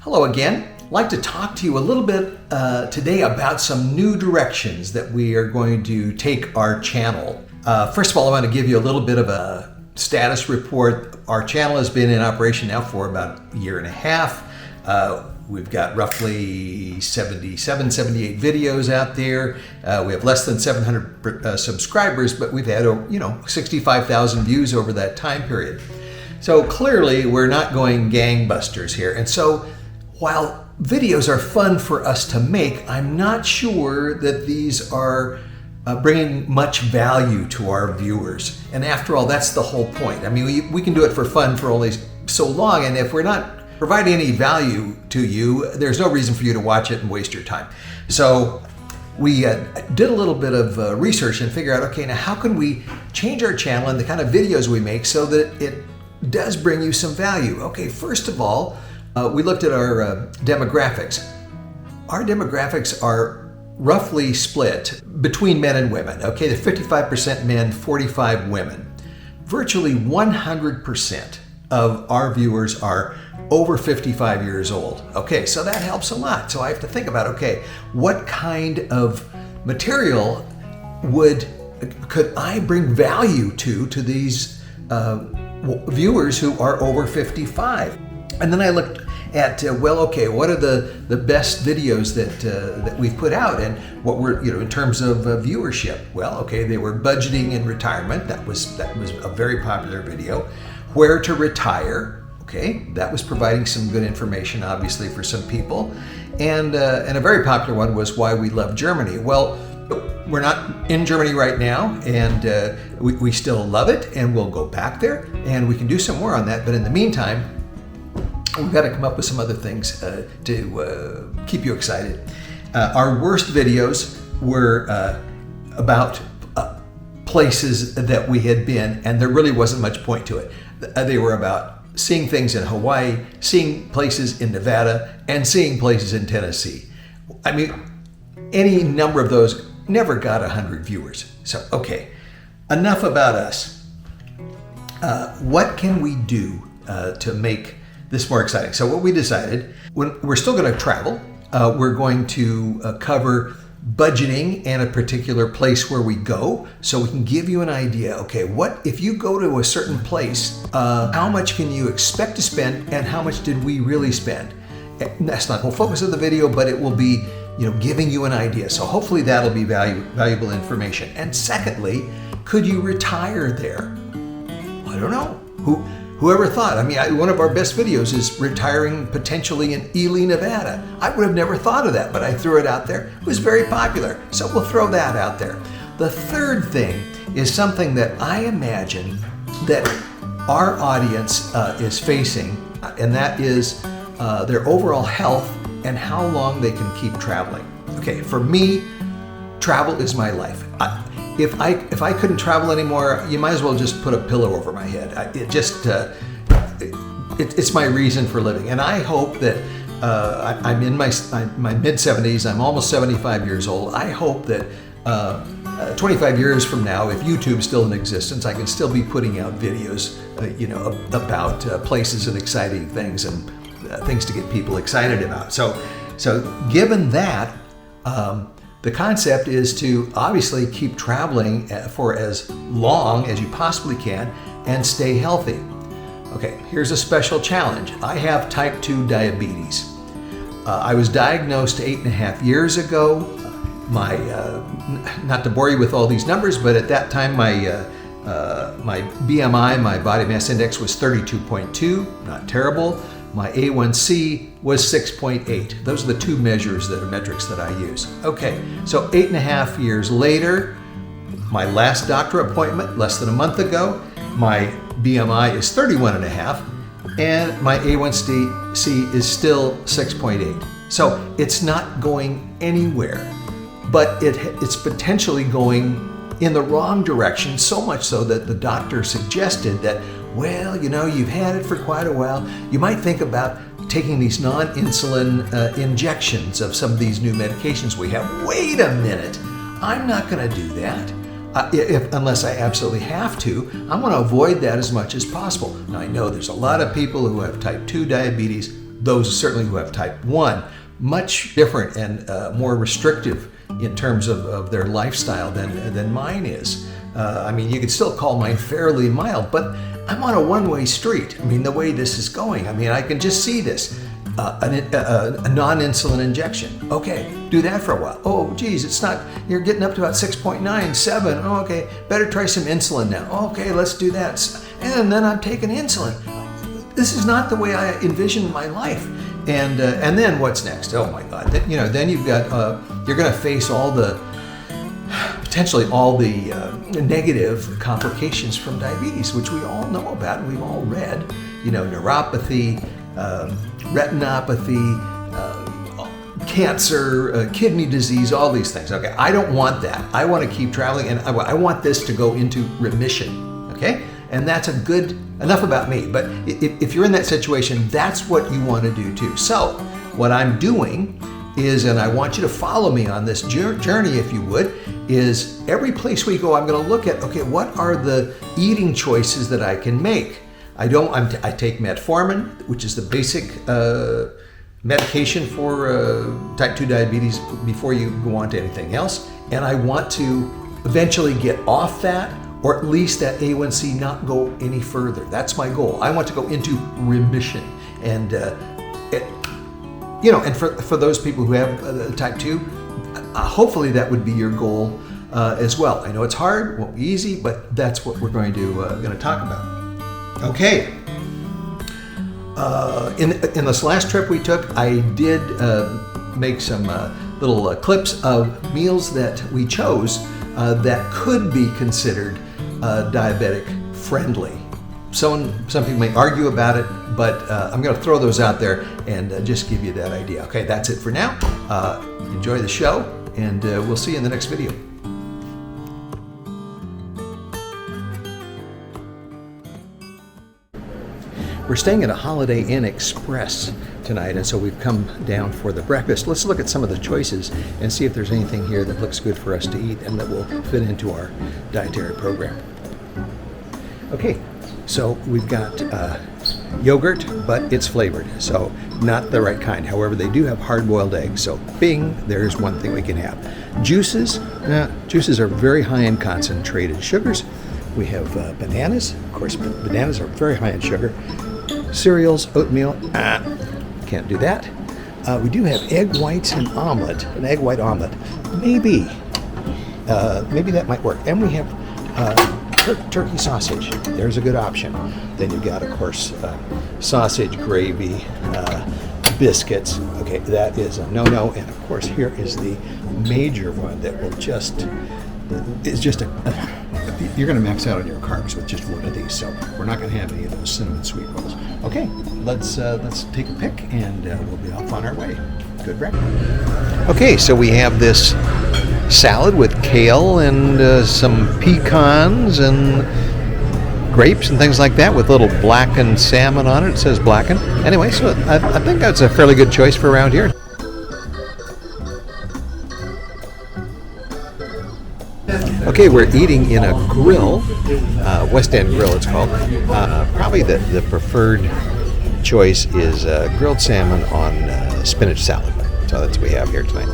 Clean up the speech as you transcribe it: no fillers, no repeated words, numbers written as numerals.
Hello again. I'd like to talk to you a little bit today about some new directions that we are going to take our channel. First of all, I want to give you a little bit of a status report. Our channel has been in operation now for about a year and a half. We've got roughly 78 videos out there. We have less than 700 subscribers, but we've had 65,000 views over that time period. So clearly we're not going gangbusters here. And so while videos are fun for us to make, I'm not sure that these are bringing much value to our viewers. And after all, that's the whole point. I mean, we can do it for fun for only so long, and if we're not providing any value to you, there's no reason for you to watch it and waste your time. So we did a little bit of research and figure out, okay, now how can we change our channel and the kind of videos we make so that it does bring you some value? Okay, first of all, we looked at our demographics. Our demographics are roughly split between men and women. Okay, they're 55% men, 45 women. Virtually 100% of our viewers are over 55 years old. Okay, so that helps a lot. So I have to think about, okay, what kind of material could I bring value to these viewers who are over 55? And then I looked at, what are the best videos that we've put out, and what were, in terms of viewership? Well, okay, they were budgeting and retirement. That was a very popular video. Where to retire. Okay, that was providing some good information, obviously, for some people. And a very popular one was why we love Germany. Well, we're not in Germany right now, and we still love it, and we'll go back there, and we can do some more on that. But in the meantime, we've got to come up with some other things to keep you excited. Our worst videos were about places that we had been, and there really wasn't much point to it. They were about seeing things in Hawaii, seeing places in Nevada, and seeing places in Tennessee. I mean, any number of those never got 100 viewers. So, okay, enough about us. What can we do to make this more exciting? So what we decided, we're still going to travel. We're going to cover budgeting and a particular place where we go, so we can give you an idea. Okay, what if you go to a certain place, how much can you expect to spend, and how much did we really spend? And that's not the whole focus of the video, but it will be giving you an idea. So hopefully that'll be valuable information. And secondly, could you retire there? I don't know. Whoever thought? I mean, one of our best videos is retiring potentially in Ely, Nevada. I would have never thought of that, but I threw it out there. It was very popular, so we'll throw that out there. The third thing is something that I imagine that our audience is facing, and that is their overall health and how long they can keep traveling. Okay, for me, travel is my life. If I couldn't travel anymore, you might as well just put a pillow over my head. It's my reason for living, and I hope that I'm in my mid-70s. I'm almost 75 years old. I hope that 25 years from now, if YouTube's still in existence, I can still be putting out videos, about places and exciting things and things to get people excited about. So given that. The concept is to obviously keep traveling for as long as you possibly can and stay healthy. Okay, here's a special challenge. I have type 2 diabetes. I was diagnosed 8.5 years ago. Not to bore you with all these numbers, but at that time my BMI, my body mass index, was 32.2, not terrible. My A1C was 6.8. Those are the two metrics that I use. Okay, so 8.5 years later, my last doctor appointment less than a month ago, my BMI is 31.5, and my A1C is still 6.8. So it's not going anywhere, but it's potentially going in the wrong direction, so much so that the doctor suggested that, well, you've had it for quite a while. You might think about taking these non-insulin injections of some of these new medications we have. Wait a minute. I'm not going to do that. Unless I absolutely have to. I'm going to avoid that as much as possible. Now, I know there's a lot of people who have type 2 diabetes those certainly who have type 1, much different and more restrictive in terms of their lifestyle than mine is. I mean, you could still call mine fairly mild, but I'm on a one-way street. I mean, the way this is going, I mean, I can just see this. A non-insulin injection. Okay, do that for a while. Oh, geez, it's not, you're getting up to about 6.9, 7. Oh, okay, better try some insulin now. Okay, let's do that. And then I'm taking insulin. This is not the way I envisioned my life. And then what's next? Oh my God! Then you've got you're going to face potentially all the negative complications from diabetes, which we all know about and we've all read. Neuropathy, retinopathy, cancer, kidney disease, all these things. Okay, I don't want that. I want to keep traveling, and I want this to go into remission. Okay, and that's enough about me. But if you're in that situation, that's what you want to do too. So what I'm doing is, and I want you to follow me on this journey, if you would, is every place we go, I'm going to look at, okay, what are the eating choices that I can make? I take metformin, which is the basic medication for type 2 diabetes before you go on to anything else. And I want to eventually get off that, or at least that A1C not go any further. That's my goal. I want to go into remission. And, and for those people who have type 2, hopefully that would be your goal as well. I know it's hard, won't be easy, but that's what we're going to talk about. Okay. In this last trip we took, I did make some little clips of meals that we chose that could be considered diabetic friendly. Some people may argue about it, but I'm going to throw those out there and just give you that idea. Okay, that's it for now. Enjoy the show, and we'll see you in the next video. We're staying at a Holiday Inn Express tonight, and so we've come down for the breakfast. Let's look at some of the choices and see if there's anything here that looks good for us to eat and that will fit into our dietary program. Okay, so we've got yogurt, but it's flavored, so not the right kind. However, they do have hard-boiled eggs, so bing, there's one thing we can have. Juices, juices are very high in concentrated sugars. We have bananas. Of course, bananas are very high in sugar. Cereals, oatmeal, can't do that. We do have egg whites and omelet, an egg white omelet. Maybe that might work. And we have turkey sausage. There's a good option. Then you've got, of course, sausage, gravy, biscuits. Okay, that is a no-no. And of course, here is the major one that will you're going to max out on your carbs with just one of these. So we're not going to have any of those cinnamon sweet rolls. Okay, let's take a pick and we'll be off on our way. Good breakfast. Okay, so we have this salad with kale and some pecans and grapes and things like that with little blackened salmon on it. It says blackened. Anyway, so I think that's a fairly good choice for around here. Okay, we're eating in a grill, West End Grill it's called. Probably the preferred choice is grilled salmon on spinach salad. So that's what we have here tonight.